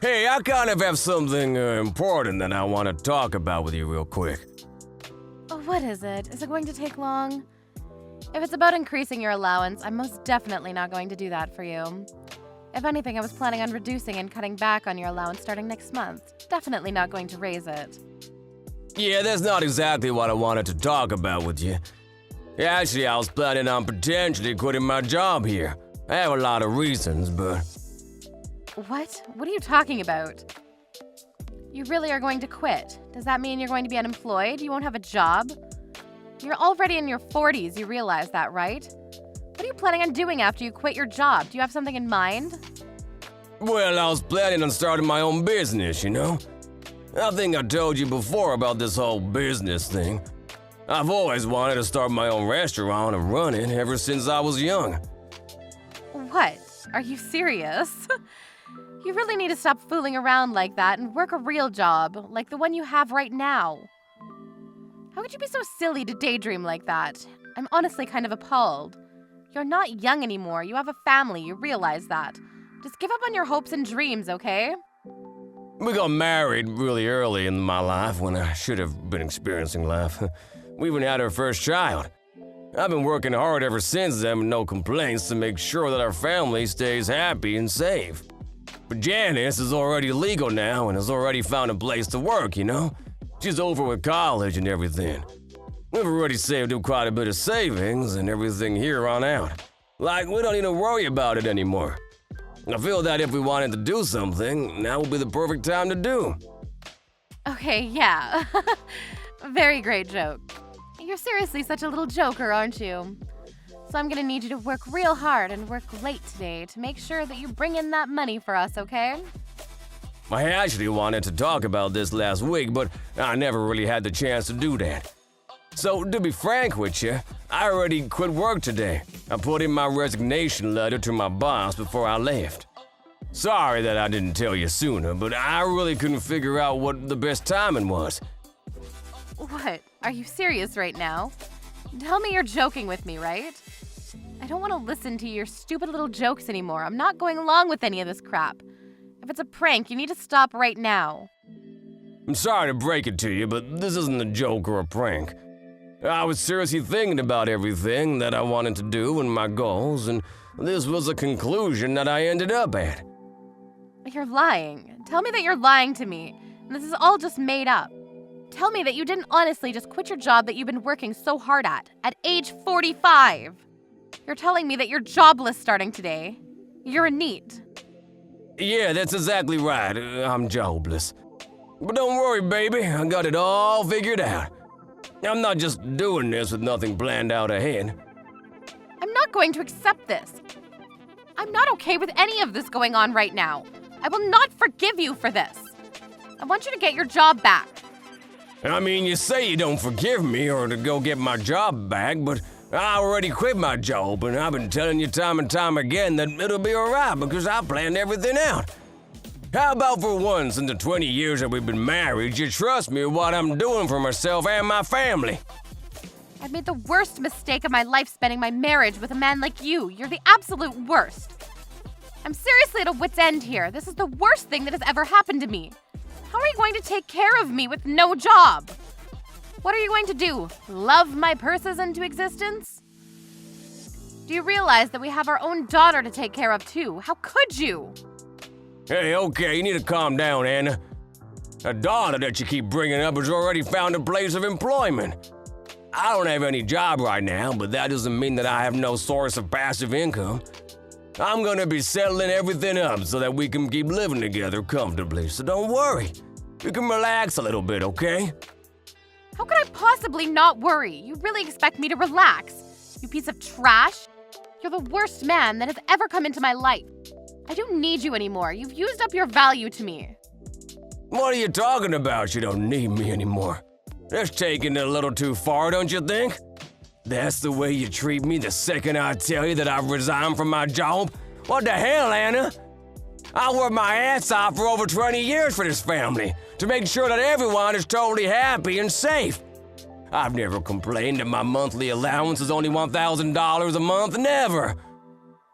Hey, I kind of have something important that I want to talk about with you real quick. Oh, what is it? Is it going to take long? If it's about increasing your allowance, I'm most definitely not going to do that for you. If anything, I was planning on reducing and cutting back on your allowance starting next month. Definitely not going to raise it. Yeah, that's not exactly what I wanted to talk about with you. Actually, I was planning on potentially quitting my job here. I have a lot of reasons, but... What? What are you talking about? You really are going to quit? Does that mean you're going to be unemployed? You won't have a job? You're already in your 40s, you realize that, right? What are you planning on doing after you quit your job? Do you have something in mind? Well, I was planning on starting my own business, you know? I think I told you before about this whole business thing. I've always wanted to start my own restaurant and run it ever since I was young. What? Are you serious? You really need to stop fooling around like that and work a real job, like the one you have right now. How could you be so silly to daydream like that? I'm honestly kind of appalled. You're not young anymore. You have a family. You realize that. Just give up on your hopes and dreams, okay? We got married really early in my life when I should have been experiencing life. We even had our first child. I've been working hard ever since then with no complaints to make sure that our family stays happy and safe. But Janice is already legal now and has already found a place to work, you know? She's over with college and everything. We've already saved up quite a bit of savings and everything here on out. Like, we don't need to worry about it anymore. I feel that if we wanted to do something, now would be the perfect time to do. Okay, yeah. Very great joke. You're seriously such a little joker, aren't you? So I'm gonna need you to work real hard and work late today to make sure that you bring in that money for us, okay? I actually wanted to talk about this last week, but I never really had the chance to do that. So, to be frank with you, I already quit work today. I put in my resignation letter to my boss before I left. Sorry that I didn't tell you sooner, but I really couldn't figure out what the best timing was. What? Are you serious right now? Tell me you're joking with me, right? I don't want to listen to your stupid little jokes anymore. I'm not going along with any of this crap. If it's a prank, you need to stop right now. I'm sorry to break it to you, but this isn't a joke or a prank. I was seriously thinking about everything that I wanted to do and my goals, and this was a conclusion that I ended up at. You're lying. Tell me that you're lying to me, and this is all just made up. Tell me that you didn't honestly just quit your job that you've been working so hard at age 45. You're telling me that you're jobless starting today. You're a NEET. Yeah, that's exactly right. I'm jobless. But don't worry, baby. I got it all figured out. I'm not just doing this with nothing planned out ahead. I'm not going to accept this. I'm not okay with any of this going on right now. I will not forgive you for this. I want you to get your job back. I mean, you say you don't forgive me or to go get my job back, but I already quit my job, and I've been telling you time and time again that it'll be alright because I planned everything out. How about for once in the 20 years that we've been married, you trust me with what I'm doing for myself and my family? I've made the worst mistake of my life spending my marriage with a man like you. You're the absolute worst. I'm seriously at a wit's end here. This is the worst thing that has ever happened to me. How are you going to take care of me with no job? What are you going to do? Love my purses into existence? Do you realize that we have our own daughter to take care of too? How could you? Hey, okay, you need to calm down, Anna. A daughter that you keep bringing up has already found a place of employment. I don't have any job right now, but that doesn't mean that I have no source of passive income. I'm gonna be settling everything up so that we can keep living together comfortably, so don't worry. You can relax a little bit, okay? How could I possibly not worry? You really expect me to relax? You piece of trash? You're the worst man that has ever come into my life. I don't need you anymore. You've used up your value to me. What are you talking about? You don't need me anymore. That's taking it a little too far, don't you think? That's the way you treat me the second I tell you that I've resigned from my job? What the hell, Anna? I worked my ass off for over 20 years for this family to make sure that everyone is totally happy and safe. I've never complained that my monthly allowance is only $1,000 a month, never.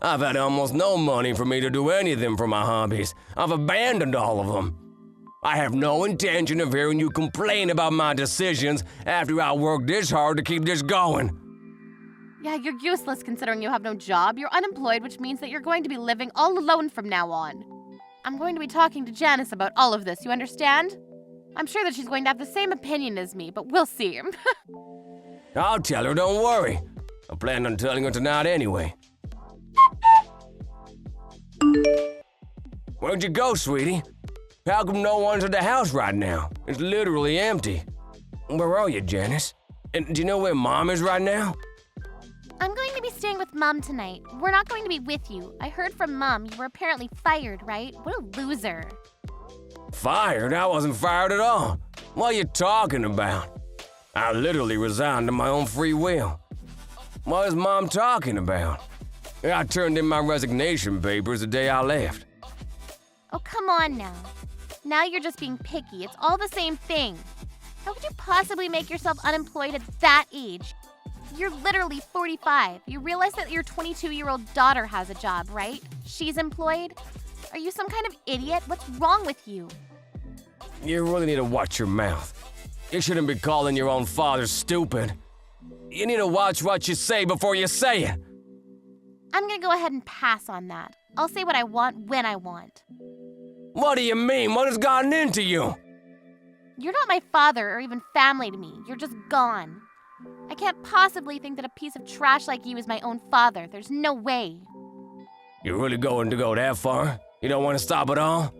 I've had almost no money for me to do anything for my hobbies. I've abandoned all of them. I have no intention of hearing you complain about my decisions after I worked this hard to keep this going. Yeah, you're useless considering you have no job. You're unemployed, which means that you're going to be living all alone from now on. I'm going to be talking to Janice about all of this, you understand? I'm sure that she's going to have the same opinion as me, but we'll see. I'll tell her, don't worry. I planned on telling her tonight anyway. Where'd you go, sweetie? How come no one's at the house right now? It's literally empty. Where are you, Janice? And do you know where Mom is right now? I'm going to be staying with Mom tonight. We're not going to be with you. I heard from Mom you were apparently fired, right? What a loser. Fired? I wasn't fired at all. What are you talking about? I literally resigned of my own free will. What is Mom talking about? I turned in my resignation papers the day I left. Oh, come on now. Now you're just being picky. It's all the same thing. How could you possibly make yourself unemployed at that age? You're literally 45. You realize that your 22-year-old daughter has a job, right? She's employed? Are you some kind of idiot? What's wrong with you? You really need to watch your mouth. You shouldn't be calling your own father stupid. You need to watch what you say before you say it. I'm gonna go ahead and pass on that. I'll say what I want when I want. What do you mean? What has gotten into you? You're not my father or even family to me. You're just gone. I can't possibly think that a piece of trash like you is my own father. There's no way. You're really going to go that far? You don't want to stop at all?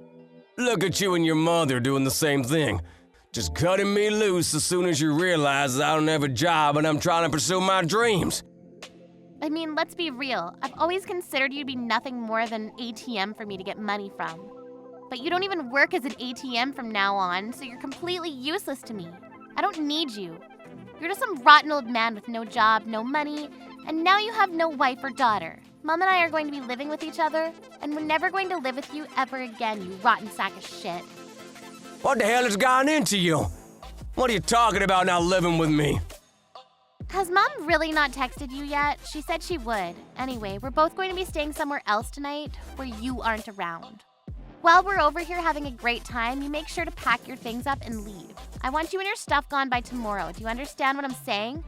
Look at you and your mother doing the same thing. Just cutting me loose as soon as you realize I don't have a job and I'm trying to pursue my dreams. I mean, let's be real. I've always considered you to be nothing more than an ATM for me to get money from. But you don't even work as an ATM from now on, so you're completely useless to me. I don't need you. You're just some rotten old man with no job, no money, and now you have no wife or daughter. Mom and I are going to be living with each other, and we're never going to live with you ever again, you rotten sack of shit. What the hell has gotten into you? What are you talking about not living with me? Has Mom really not texted you yet? She said she would. Anyway, we're both going to be staying somewhere else tonight where you aren't around. While we're over here having a great time, you make sure to pack your things up and leave. I want you and your stuff gone by tomorrow. Do you understand what I'm saying?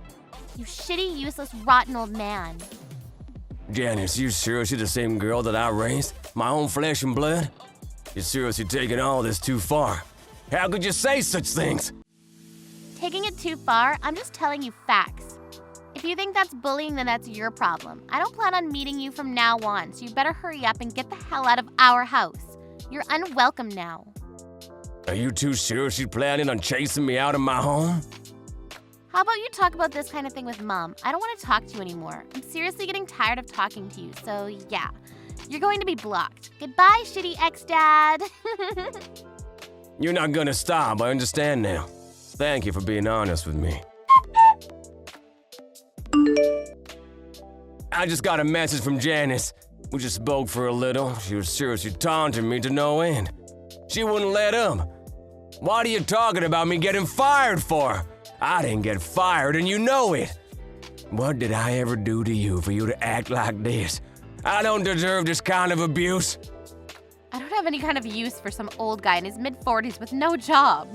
You shitty, useless, rotten old man. Janice, you seriously the same girl that I raised? My own flesh and blood? You're seriously taking all this too far. How could you say such things? Taking it too far? I'm just telling you facts. If you think that's bullying, then that's your problem. I don't plan on meeting you from now on, so you better hurry up and get the hell out of our house. You're unwelcome now. Are you two seriously planning on chasing me out of my home? How about you talk about this kind of thing with Mom? I don't want to talk to you anymore. I'm seriously getting tired of talking to you, so yeah. You're going to be blocked. Goodbye, shitty ex-dad. You're not gonna stop, I understand now. Thank you for being honest with me. I just got a message from Janice. We just spoke for a little. She was seriously taunting me to no end. She wouldn't let up. What are you talking about me getting fired for? I didn't get fired and you know it. What did I ever do to you for you to act like this? I don't deserve this kind of abuse. I don't have any kind of use for some old guy in his mid-40s with no job.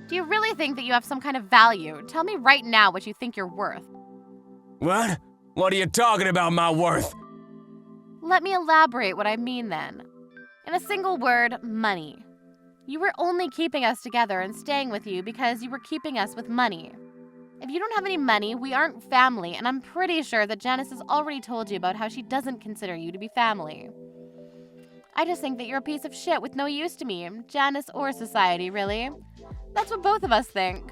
Do you really think that you have some kind of value? Tell me right now what you think you're worth. What? What are you talking about, my worth? Let me elaborate what I mean then. In a single word, money. You were only keeping us together and staying with you because you were keeping us with money. If you don't have any money, we aren't family, and I'm pretty sure that Janice has already told you about how she doesn't consider you to be family. I just think that you're a piece of shit with no use to me, Janice or society, really. That's what both of us think.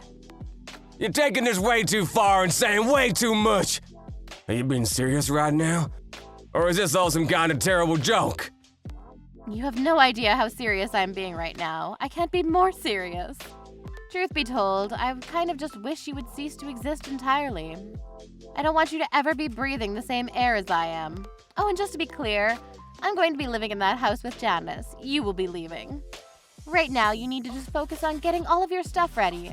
You're taking this way too far and saying way too much. Are you being serious right now? Or is this all some kind of terrible joke? You have no idea how serious I'm being right now. I can't be more serious. Truth be told, I kind of just wish you would cease to exist entirely. I don't want you to ever be breathing the same air as I am. Oh, and just to be clear, I'm going to be living in that house with Janice. You will be leaving. Right now, you need to just focus on getting all of your stuff ready.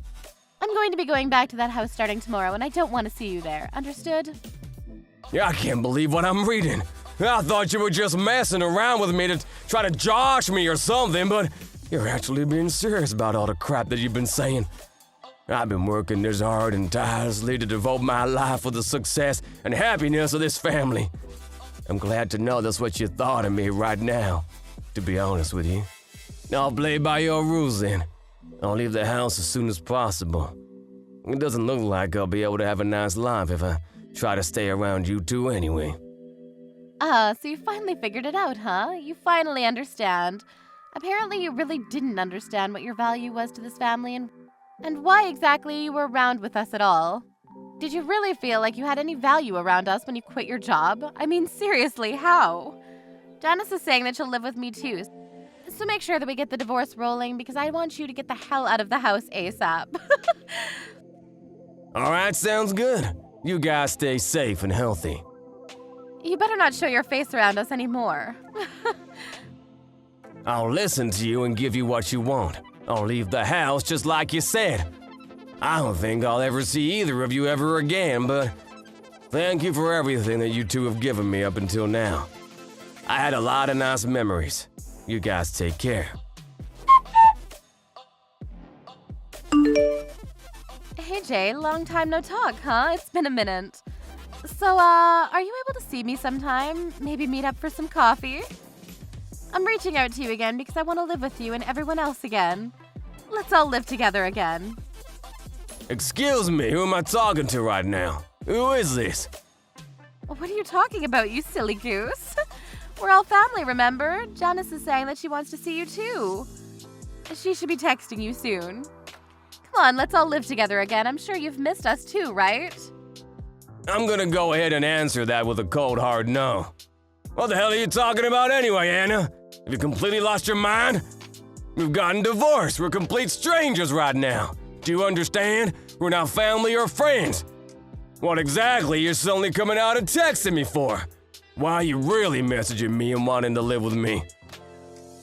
I'm going to be going back to that house starting tomorrow, and I don't want to see you there. Understood? Yeah, I can't believe what I'm reading. I thought you were just messing around with me to try to josh me or something, but you're actually being serious about all the crap that you've been saying. I've been working this hard and tirelessly to devote my life for the success and happiness of this family. I'm glad to know that's what you thought of me right now, to be honest with you. I'll play by your rules then. I'll leave the house as soon as possible. It doesn't look like I'll be able to have a nice life if I try to stay around you two anyway. So you finally figured it out, huh? You finally understand. Apparently you really didn't understand what your value was to this family and why exactly you were around with us at all. Did you really feel like you had any value around us when you quit your job? I mean, seriously, how? Janice is saying that she'll live with me too, so make sure that we get the divorce rolling because I want you to get the hell out of the house ASAP. All right, sounds good. You guys stay safe and healthy. You better not show your face around us anymore. I'll listen to you and give you what you want. I'll leave the house just like you said. I don't think I'll ever see either of you ever again, but thank you for everything that you two have given me up until now. I had a lot of nice memories. You guys take care. Hey Jay, long time no talk, huh? It's been a minute. So, are you able to see me sometime? Maybe meet up for some coffee? I'm reaching out to you again because I want to live with you and everyone else again. Let's all live together again. Excuse me, who am I talking to right now? Who is this? What are you talking about, you silly goose? We're all family, remember? Janice is saying that she wants to see you too. She should be texting you soon. Come on, let's all live together again. I'm sure you've missed us too, right? I'm gonna go ahead and answer that with a cold hard no. What the hell are you talking about anyway, Anna? Have you completely lost your mind? We've gotten divorced. We're complete strangers right now. Do you understand? We're not family or friends. What exactly are you suddenly coming out and texting me for? Why are you really messaging me and wanting to live with me?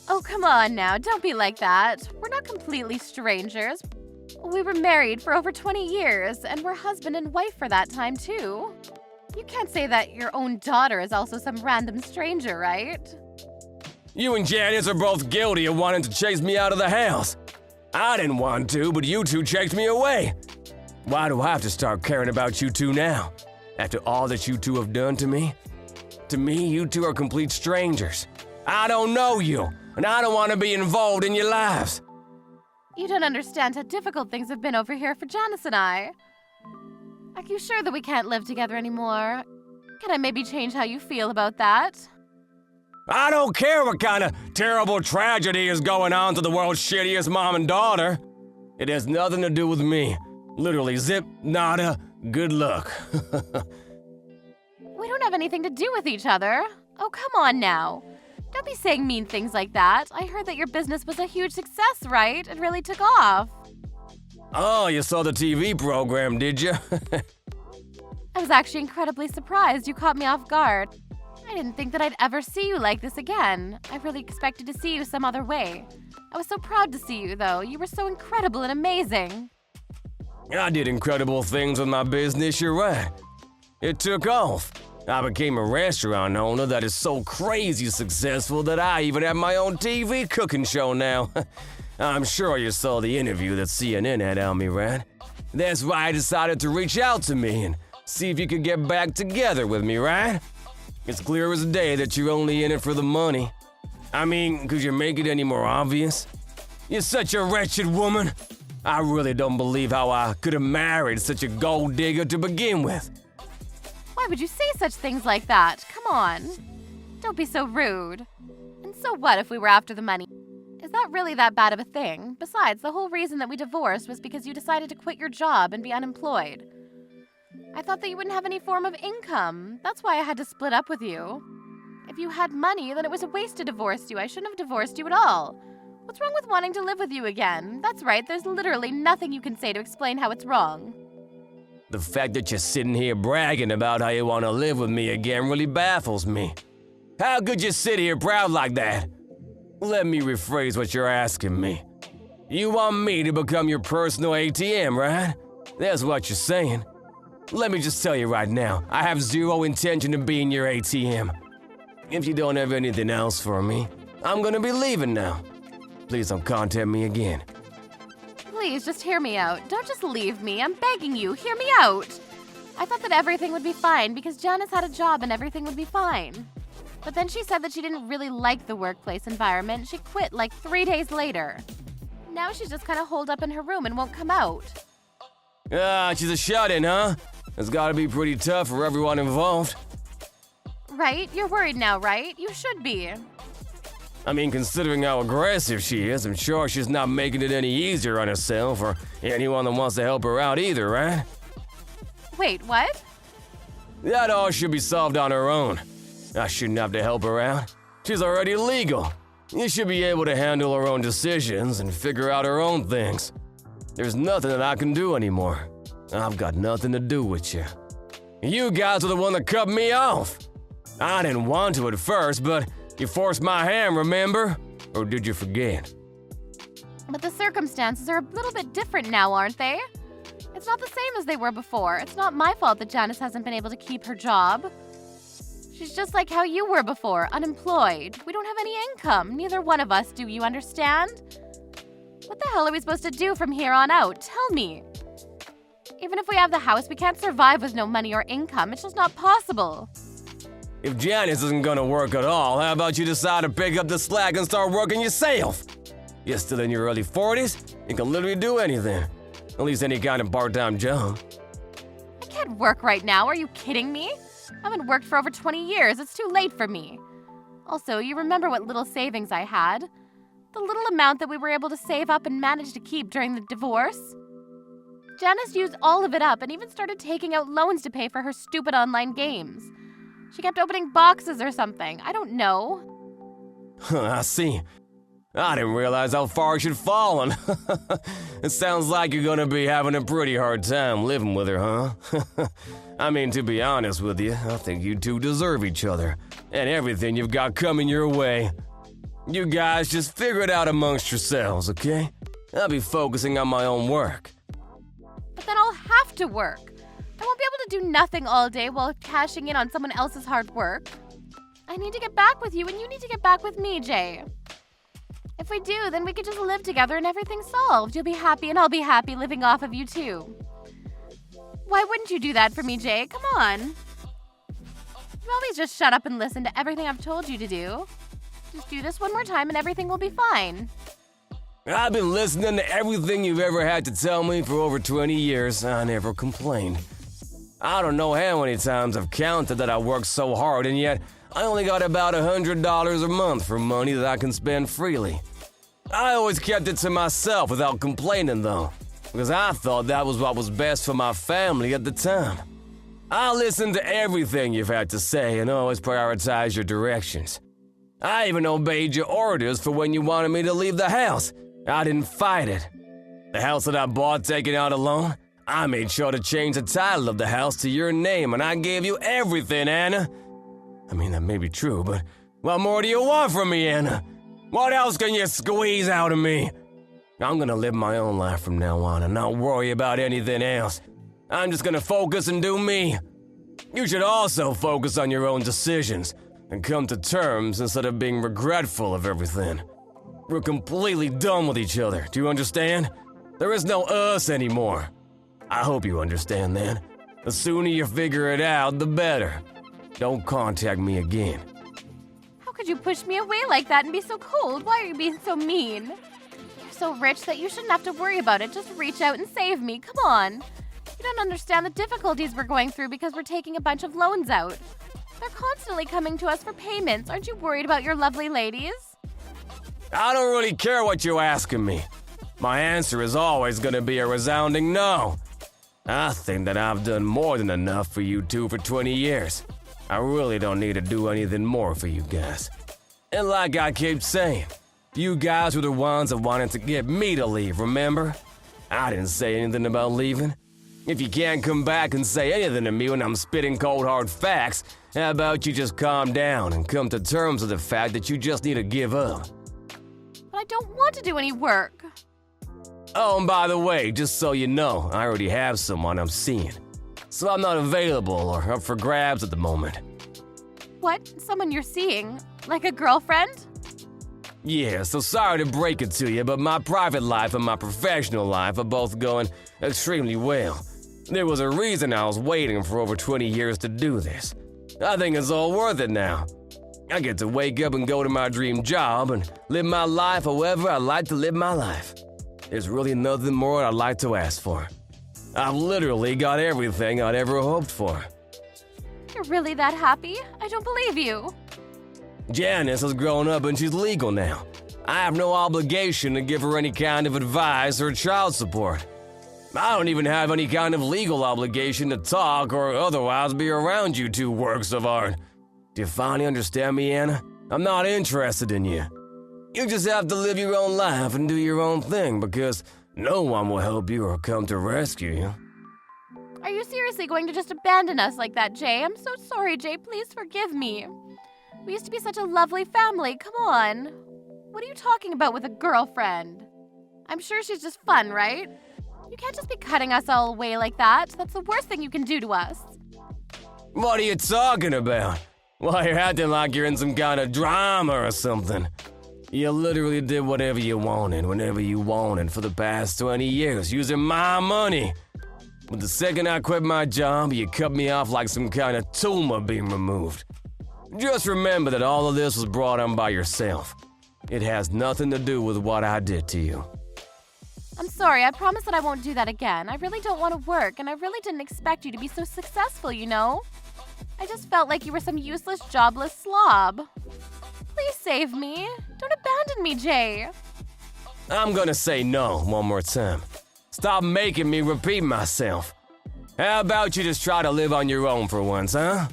Oh, come on now. Don't be like that. We're not completely strangers. We were married for over 20 years, and we're husband and wife for that time, too. You can't say that your own daughter is also some random stranger, right? You and Janice are both guilty of wanting to chase me out of the house. I didn't want to, but you two chased me away. Why do I have to start caring about you two now? After all that you two have done to me? To me, you two are complete strangers. I don't know you, and I don't want to be involved in your lives. You don't understand how difficult things have been over here for Janice and I. Are you sure that we can't live together anymore? Can I maybe change how you feel about that? I don't care what kind of terrible tragedy is going on to the world's shittiest mom and daughter. It has nothing to do with me. Literally zip, nada, good luck. We don't have anything to do with each other. Oh, come on now. Don't be saying mean things like that. I heard that your business was a huge success, right? It really took off. Oh, you saw the TV program, did you? I was actually incredibly surprised. You caught me off guard. I didn't think that I'd ever see you like this again. I really expected to see you some other way. I was so proud to see you, though. You were so incredible and amazing. I did incredible things with my business, you're right. It took off. I became a restaurant owner that is so crazy successful that I even have my own TV cooking show now. I'm sure you saw the interview that CNN had on me, right? That's why I decided to reach out to me and see if you could get back together with me, right? It's clear as day that you're only in it for the money. I mean, could you make it any more obvious? You're such a wretched woman. I really don't believe how I could have married such a gold digger to begin with. Why would you say such things like that? Come on. Don't be so rude. And so what if we were after the money? Is that really that bad of a thing? Besides, the whole reason that we divorced was because you decided to quit your job and be unemployed. I thought that you wouldn't have any form of income. That's why I had to split up with you. If you had money, then it was a waste to divorce you. I shouldn't have divorced you at all. What's wrong with wanting to live with you again? That's right, there's literally nothing you can say to explain how it's wrong. The fact that you're sitting here bragging about how you want to live with me again really baffles me. How could you sit here proud like that? Let me rephrase what you're asking me. You want me to become your personal ATM, right? That's what you're saying. Let me just tell you right now, I have zero intention of being your ATM. if you don't have anything else for me, I'm gonna be leaving now. Please don't contact me again. Please, just hear me out. Don't just leave me. I'm begging you, hear me out. I thought that everything would be fine because Janice had a job and everything would be fine. But then she said that she didn't really like the workplace environment. She quit like 3 days later. Now she's just kind of holed up in her room and won't come out. She's a shut-in, huh? It's gotta be pretty tough for everyone involved. Right? You're worried now, right? You should be. I mean, considering how aggressive she is, I'm sure she's not making it any easier on herself or anyone that wants to help her out either, right? Wait, what? That all should be solved on her own. I shouldn't have to help her out. She's already legal. You should be able to handle her own decisions and figure out her own things. There's nothing that I can do anymore. I've got nothing to do with you. You guys are the one that cut me off. I didn't want to at first, but you forced my hand, remember? Or did you forget? But the circumstances are a little bit different now, aren't they? It's not the same as they were before. It's not my fault that Janice hasn't been able to keep her job. She's just like how you were before, unemployed. We don't have any income. Neither one of us do, you understand? What the hell are we supposed to do from here on out? Tell me. Even if we have the house, we can't survive with no money or income. It's just not possible. If Janice isn't gonna work at all, how about you decide to pick up the slack and start working yourself? You're still in your early 40s, you can literally do anything. At least any kind of part-time job. I can't work right now, are you kidding me? I haven't worked for over 20 years, it's too late for me. Also, you remember what little savings I had? The little amount that we were able to save up and manage to keep during the divorce? Janice used all of it up and even started taking out loans to pay for her stupid online games. She kept opening boxes or something. I don't know. I see. I didn't realize how far she'd fallen. It sounds like you're gonna be having a pretty hard time living with her, huh? I mean, to be honest with you, I think you two deserve each other and everything you've got coming your way. You guys just figure it out amongst yourselves, okay? I'll be focusing on my own work. But then I'll have to work. I won't be able to do nothing all day while cashing in on someone else's hard work. I need to get back with you and you need to get back with me, Jay. If we do, then we could just live together and everything's solved. You'll be happy and I'll be happy living off of you too. Why wouldn't you do that for me, Jay? Come on. You always just shut up and listen to everything I've told you to do. Just do this one more time and everything will be fine. I've been listening to everything you've ever had to tell me for over 20 years. I never complained. I don't know how many times I've counted that I worked so hard, and yet I only got about $100 a month for money that I can spend freely. I always kept it to myself without complaining, though, because I thought that was what was best for my family at the time. I listened to everything you've had to say and always prioritized your directions. I even obeyed your orders for when you wanted me to leave the house. I didn't fight it. The house that I bought taking out a loan, I made sure to change the title of the house to your name, and I gave you everything, Anna. I mean, that may be true, but what more do you want from me, Anna? What else can you squeeze out of me? I'm gonna live my own life from now on and not worry about anything else. I'm just gonna focus and do me. You should also focus on your own decisions and come to terms instead of being regretful of everything. We're completely done with each other, do you understand? There is no us anymore. I hope you understand that. The sooner you figure it out, the better. Don't contact me again. How could you push me away like that and be so cold? Why are you being so mean? You're so rich that you shouldn't have to worry about it. Just reach out and save me. Come on. You don't understand the difficulties we're going through because we're taking a bunch of loans out. They're constantly coming to us for payments. Aren't you worried about your lovely ladies? I don't really care what you're asking me. My answer is always gonna be a resounding no. I think that I've done more than enough for you two for 20 years. I really don't need to do anything more for you guys. And like I keep saying, you guys were the ones that wanted to get me to leave, remember? I didn't say anything about leaving. If you can't come back and say anything to me when I'm spitting cold hard facts, how about you just calm down and come to terms with the fact that you just need to give up? But I don't want to do any work. Oh, and by the way, just so you know, I already have someone I'm seeing. So I'm not available or up for grabs at the moment. What? Someone you're seeing? Like a girlfriend? Yeah, so sorry to break it to you, but my private life and my professional life are both going extremely well. There was a reason I was waiting for over 20 years to do this. I think it's all worth it now. I get to wake up and go to my dream job and live my life however I like to live my life. There's really nothing more I'd like to ask for. I've literally got everything I'd ever hoped for. You're really that happy? I don't believe you. Janice has grown up and she's legal now. I have no obligation to give her any kind of advice or child support. I don't even have any kind of legal obligation to talk or otherwise be around you two works of art. Do you finally understand me, Anna? I'm not interested in you. You just have to live your own life and do your own thing because no one will help you or come to rescue you. Are you seriously going to just abandon us like that, Jay? I'm so sorry, Jay. Please forgive me. We used to be such a lovely family. Come on. What are you talking about with a girlfriend? I'm sure she's just fun, right? You can't just be cutting us all away like that. That's the worst thing you can do to us. What are you talking about? Why, you're acting like you're in some kind of drama or something. You literally did whatever you wanted, whenever you wanted for the past 20 years, using my money. But the second I quit my job, you cut me off like some kind of tumor being removed. Just remember that all of this was brought on by yourself. It has nothing to do with what I did to you. I'm sorry, I promise that I won't do that again. I really don't want to work, and I really didn't expect you to be so successful, you know? I just felt like you were some useless, jobless slob. Please save me. Don't abandon me, Jay. I'm gonna say no one more time. Stop making me repeat myself. How about you just try to live on your own for once, huh?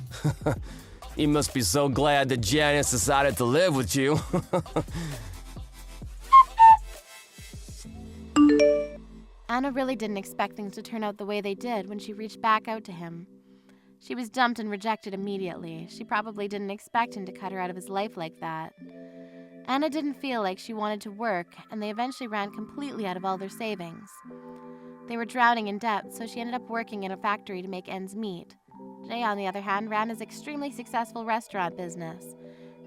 You must be so glad that Janice decided to live with you. Anna really didn't expect things to turn out the way they did when she reached back out to him. She was dumped and rejected immediately. She probably didn't expect him to cut her out of his life like that. Anna didn't feel like she wanted to work, and they eventually ran completely out of all their savings. They were drowning in debt, so she ended up working in a factory to make ends meet. Jay, on the other hand, ran his extremely successful restaurant business,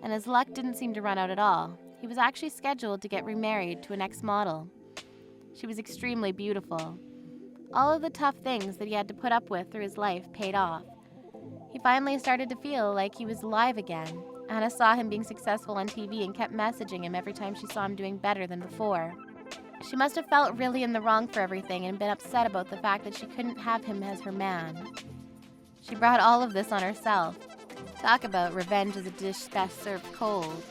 and his luck didn't seem to run out at all. He was actually scheduled to get remarried to an ex-model. She was extremely beautiful. All of the tough things that he had to put up with through his life paid off. He finally started to feel like he was alive again. Anna saw him being successful on TV and kept messaging him every time she saw him doing better than before. She must have felt really in the wrong for everything and been upset about the fact that she couldn't have him as her man. She brought all of this on herself. Talk about revenge as a dish best served cold.